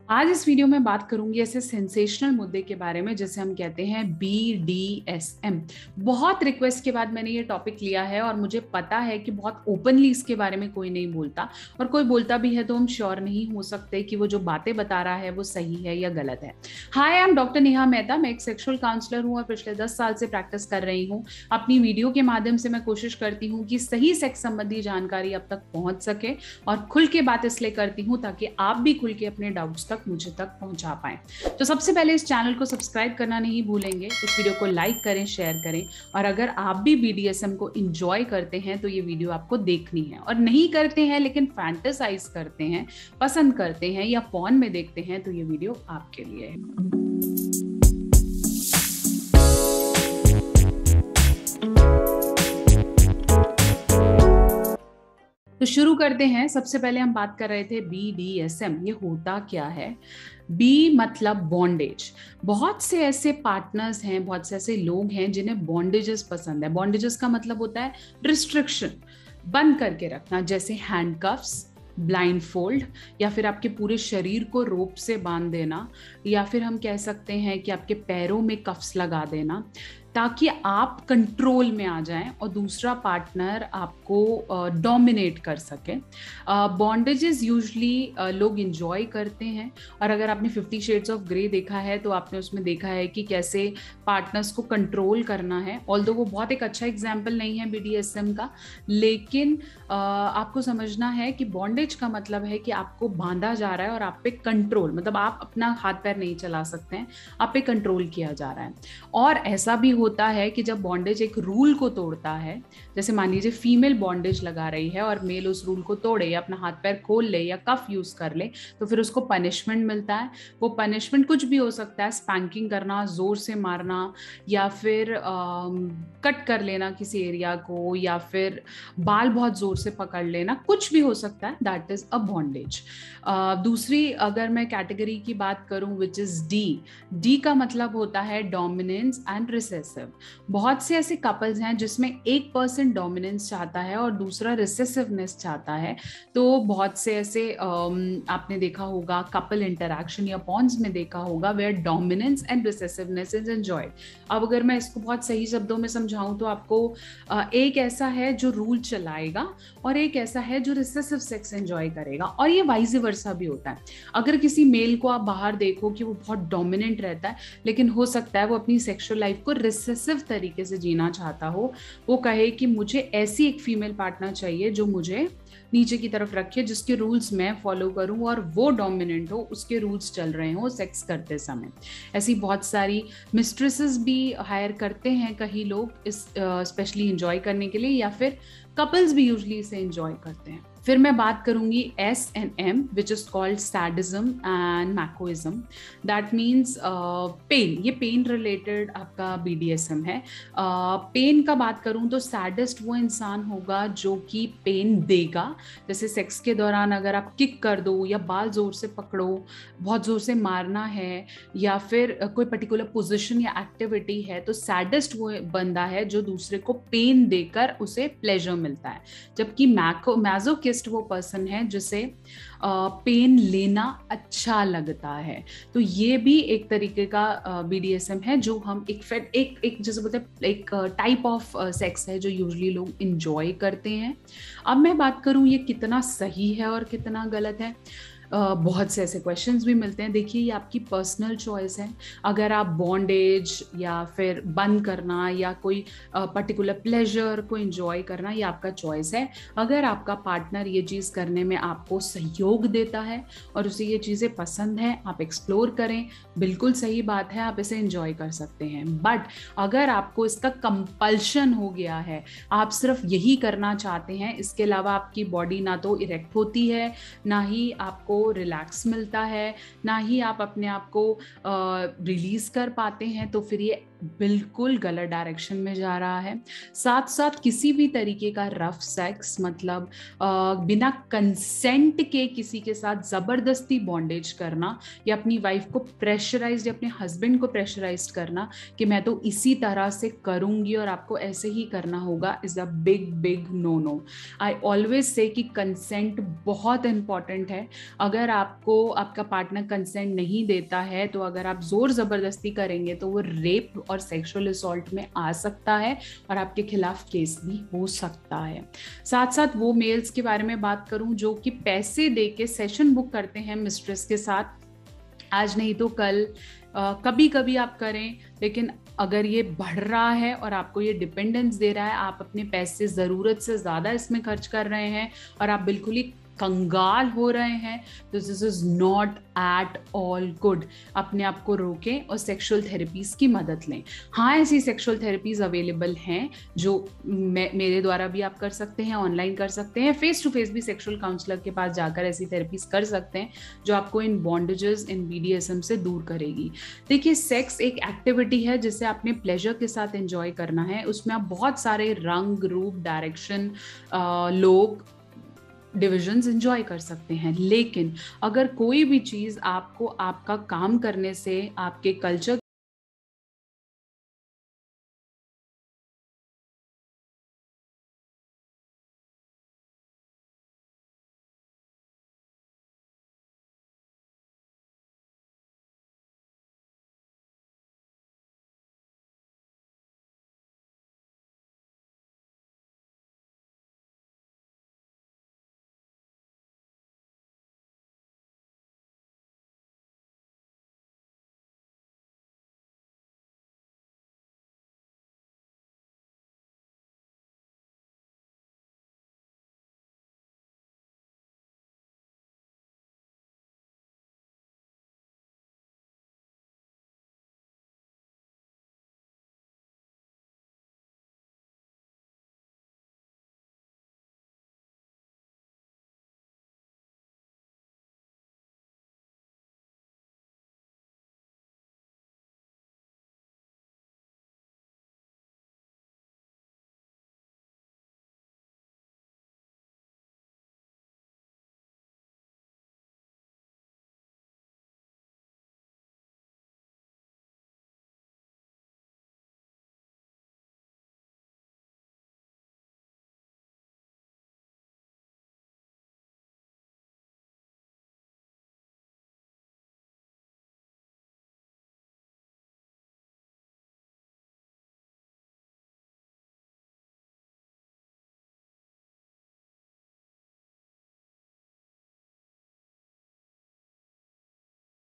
आज इस वीडियो में बात करूंगी ऐसे सेंसेशनल मुद्दे के बारे में जिसे हम कहते हैं BDSM। बहुत रिक्वेस्ट के बाद मैंने ये टॉपिक लिया है और मुझे पता है कि बहुत ओपनली इसके बारे में कोई नहीं बोलता, और कोई बोलता भी है तो हम श्योर नहीं हो सकते कि वो जो बातें बता रहा है वो सही है या गलत है। Hi, I am doctor Neha Mehta. मैं एक सेक्सुअल काउंसलर हूँ और पिछले 10 साल से प्रैक्टिस कर रही हूँ। अपनी वीडियो के माध्यम से मैं कोशिश करती हूँ कि सही सेक्स संबंधी जानकारी अब तक पहुंच सके, और खुल के बात इसलिए करती हूँ ताकि आप भी खुल के अपने डाउट्स मुझे तक पहुंचा पाए। तो सबसे पहले इस चैनल को सब्सक्राइब करना नहीं भूलेंगे, इस वीडियो को लाइक करें, शेयर करें, और अगर आप भी BDSM को एंजॉय करते हैं तो ये वीडियो आपको देखनी है, और नहीं करते हैं लेकिन फैंटेसाइज करते हैं, पसंद करते हैं या पॉर्न में देखते हैं तो ये वीडियो आपके लिए है। तो शुरू करते हैं। सबसे पहले हम बात कर रहे थे BDSM, ये होता क्या है। बी मतलब बॉन्डेज। बहुत से ऐसे पार्टनर्स हैं, बहुत से ऐसे लोग हैं जिन्हें बॉन्डेजेस पसंद है। बॉन्डेजेस का मतलब होता है रिस्ट्रिक्शन, बंद करके रखना, जैसे हैंडकफ्स, ब्लाइंड फोल्ड, या फिर आपके पूरे शरीर को रोप से बांध देना, या फिर हम कह सकते हैं कि आपके पैरों में कफ्स लगा देना ताकि आप कंट्रोल में आ जाएं और दूसरा पार्टनर आपको डोमिनेट कर सके। बॉन्डेजेस यूजुअली लोग इंजॉय करते हैं, और अगर आपने 50 शेड्स ऑफ ग्रे देखा है तो आपने उसमें देखा है कि कैसे पार्टनर्स को कंट्रोल करना है। ऑल्दो वो बहुत एक अच्छा एग्जाम्पल नहीं है BDSM का, लेकिन आपको समझना है कि बॉन्डेज का मतलब है कि आपको बांधा जा रहा है और आप पे कंट्रोल, मतलब आप अपना हाथ पैर नहीं चला सकते हैं, आप पे कंट्रोल किया जा रहा है। और ऐसा भी होता है कि जब बॉन्डेज एक रूल को तोड़ता है, जैसे मान लीजिए फीमेल बॉन्डेज लगा रही है और मेल उस रूल को तोड़े या अपना हाथ पैर खोल ले या कफ यूज कर ले, तो फिर उसको पनिशमेंट मिलता है। वो पनिशमेंट कुछ भी हो सकता है, स्पैंकिंग करना, जोर से मारना, या फिर कट कर लेना किसी एरिया को, या फिर बाल बहुत जोर से पकड़ लेना, कुछ भी हो सकता है। That is a bondage. दूसरी अगर मैं कैटेगरी की बात करूं, विच इज डी का मतलब होता है डोमिनेंस एंड रिसेसिव। बहुत से ऐसे कपल्स हैं जिसमें एक पर्सन डोमिनेंस चाहता है और दूसरा रिसेसिवनेस चाहता है। तो बहुत से ऐसे आपने देखा होगा कपल इंटरैक्शन या पॉन्स में देखा होगा where dominance and recessiveness is enjoyed. अब अगर मैं इसको बहुत सही शब्दों में समझाऊं तो आपको एक ऐसा है जो रूल चलाएगा और एक ऐसा है जो रिसेसिव सेक्स एंजॉय करेगा, और ये वाइस वर्सा भी होता है। अगर किसी मेल को आप बाहर देखो कि वो बहुत डोमिनेंट रहता है, लेकिन हो सकता है वो अपनी सेक्सुअल लाइफ को रिसेसिव तरीके से जीना चाहता हो। वो कहे कि मुझे ऐसी एक फीमेल पार्टनर चाहिए जो मुझे नीचे की तरफ रखे, जिसके रूल्स मैं फॉलो करूं, और वो डोमिनेंट हो, उसके रूल्स चल रहे हो सेक्स करते समय। ऐसी बहुत सारी मिस्ट्रेसेस भी हायर करते हैं कई लोग इस स्पेशली एंजॉय करने के लिए, या फिर कपल्स भी यूजुअली इसे एंजॉय करते हैं। फिर मैं बात करूंगी S&M, which is called sadism and masochism. That means pain. ये पेन रिलेटेड आपका BDSM है। पेन का बात करूं तो सैडिस्ट वो इंसान होगा जो कि पेन देगा। जैसे सेक्स के दौरान अगर आप किक कर दो या बाल जोर से पकड़ो, बहुत जोर से मारना है, या फिर कोई पर्टिकुलर पोजिशन या एक्टिविटी है, तो सैडिस्ट वो बंदा है जो दूसरे को पेन देकर उसे प्लेजर मिलता है। जबकि मैजोकिस्ट वो पर्सन है जिसे पेन लेना अच्छा लगता है। तो ये भी एक तरीके का BDSM है जो हम एक जैसे बोलते हैं एक टाइप ऑफ सेक्स है जो यूजुअली लोग इंजॉय करते हैं। अब मैं बात करूं ये कितना सही है और कितना गलत है। बहुत से ऐसे क्वेश्चंस भी मिलते हैं। देखिए, ये आपकी पर्सनल चॉइस है। अगर आप बॉन्डेज या फिर बंद करना या कोई पर्टिकुलर प्लेजर को एंजॉय करना, ये आपका चॉइस है। अगर आपका पार्टनर ये चीज़ करने में आपको सहयोग देता है और उसे ये चीज़ें पसंद है, आप एक्सप्लोर करें, बिल्कुल सही बात है, आप इसे एंजॉय कर सकते हैं। बट अगर आपको इसका कंपल्शन हो गया है, आप सिर्फ यही करना चाहते हैं, इसके अलावा आपकी बॉडी ना तो इरेक्ट होती है, ना ही आपको रिलैक्स मिलता है, ना ही आप अपने आप को रिलीज कर पाते हैं, तो फिर ये बिल्कुल गलत डायरेक्शन में जा रहा है। साथ साथ किसी भी तरीके का रफ सेक्स, मतलब बिना कंसेंट के किसी के साथ जबरदस्ती बॉन्डेज करना, या अपनी वाइफ को प्रेशराइज या अपने हस्बैंड को प्रेशराइज करना कि मैं तो इसी तरह से करूंगी और आपको ऐसे ही करना होगा, is a big big no no. I always say कि कंसेंट बहुत इंपॉर्टेंट है। अगर आपको आपका पार्टनर कंसेंट नहीं देता है, तो अगर आप जोर जबरदस्ती करेंगे तो वो रेप और सेक्सुअल असॉल्ट में आ सकता है और आपके खिलाफ केस भी हो सकता है। साथ साथ वो मेल्स के बारे में बात करूं जो कि पैसे दे के सेशन बुक करते हैं मिस्ट्रेस के साथ, आज नहीं तो कल, कभी कभी आप करें, लेकिन अगर ये बढ़ रहा है और आपको ये डिपेंडेंस दे रहा है, आप अपने पैसे ज़रूरत से ज़्यादा इसमें खर्च कर रहे हैं और आप बिल्कुल ही कंगाल हो रहे हैं, तो this is not at all good. अपने आप को रोकें और सेक्सुअल थेरेपीज की मदद लें। हाँ, ऐसी सेक्सुअल थेरेपीज अवेलेबल हैं जो मेरे द्वारा भी आप कर सकते हैं, ऑनलाइन कर सकते हैं, फेस टू फेस भी सेक्सुअल काउंसलर के पास जाकर ऐसी थेरेपीज कर सकते हैं जो आपको इन बॉन्डेजेस, इन BDSM से दूर करेगी। देखिए, सेक्स एक एक्टिविटी है जिसे आपने प्लेजर के साथ एंजॉय करना है। उसमें आप बहुत सारे रंग, रूप, डायरेक्शन, लोग, डिविजन्स एंजॉय कर सकते हैं, लेकिन अगर कोई भी चीज़ आपको आपका काम करने से, आपके कल्चर